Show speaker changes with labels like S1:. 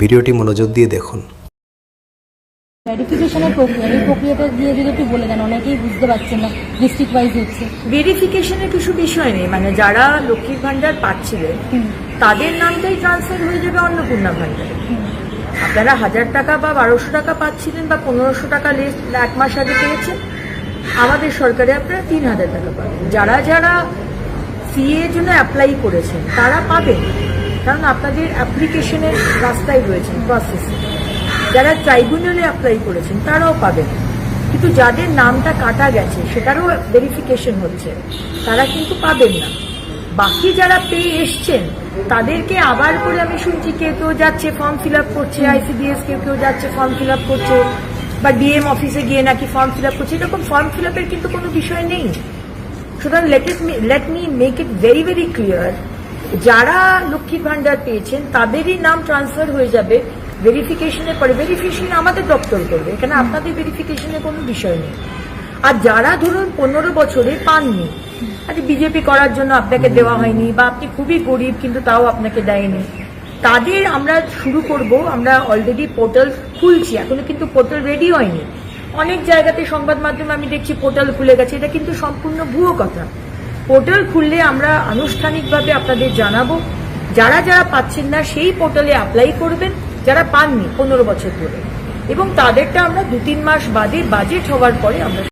S1: ভিডিওটি মনোযোগ দিয়ে দেখুন।
S2: ভেরিফিকেশনের প্রক্রিয়া, এই প্রক্রিয়াটা দিয়ে যদি একটু বলে দেন, অনেকেই বুঝতে পারছেন না, ডিস্ট্রিক্ট ওয়াইজ হচ্ছে।
S3: ভেরিফিকেশনের কিছু বিষয় নেই, মানে যারা লক্ষ্মীর ভান্ডার পাচ্ছিলেন তাদের নামটাই ট্রান্সফার হয়ে যাবে অন্নপূর্ণা ভান্ডারে। আপনারা 1000 টাকা বা 1200 টাকা পাচ্ছিলেন বা 1500 টাকা এক মাস আগে পেয়েছেন, আমাদের সরকারে আপনারা 3000 টাকা পাবেন। যারা যারা সিএ এর জন্য অ্যাপ্লাই করেছেন তারা পাবেন, কারণ আপনাদের অ্যাপ্লিকেশনের রাস্তায় রয়েছেন, প্রসেসে। যারা ট্রাইব্যুনালে অ্যাপ্লাই করেছেন তারাও পাবেন, কিন্তু যাদের নামটা কাটা গেছে সেটারও ভেরিফিকেশন হচ্ছে, তারা কিন্তু পাবেন না। বাকি যারা পেয়ে এসছেন তাদেরকে আবার করে আমি শুনছি কেউ কেউ যাচ্ছে ফর্ম ফিল আপ করছে, আইসিডিএস কেউ কেউ যাচ্ছে ফর্ম ফিল আপ করছে, বা ডিএম অফিসে গিয়ে নাকি ফর্ম ফিল আপ করছে। এরকম ফর্ম ফিল আপের কিন্তু কোনো বিষয় নেই। সুতরাং let me make it very very clear, যারা লক্ষ্মীর ভান্ডার পেয়েছেন তাদেরই নাম ট্রান্সফার হয়ে যাবে ভেরিফিকেশনের পরে। ভেরিফিকেশন আমাদের দপ্তর করবে, এখানে আপনাদের ভেরিফিকেশনের কোনো বিষয় নেই। আর যারা ধরুন 15 বছরে পাননি, আচ্ছা বিজেপি করার জন্য আপনাকে দেওয়া হয়নি, বা আপনি খুবই গরিব কিন্তু তাও আপনাকে দেয়নি, তাদের আমরা শুরু করব। আমরা অলরেডি পোর্টাল খুলছি, এখনো কিন্তু পোর্টাল রেডি হয়নি। অনেক জায়গাতে সংবাদ মাধ্যমে আমি দেখছি পোর্টাল খুলে গেছে, এটা কিন্তু সম্পূর্ণ ভুয়ো কথা। পোর্টাল খুললে আমরা আনুষ্ঠানিকভাবে আপনাদের জানাবো। যারা যারা পাচ্ছেন না সেই পোর্টালে অ্যাপ্লাই করবেন, যারা পাননি 15 বছর ধরে, এবং তাদেরটা আমরা 2-3 মাস বাদে বাজেট হওয়ার পরে আমরা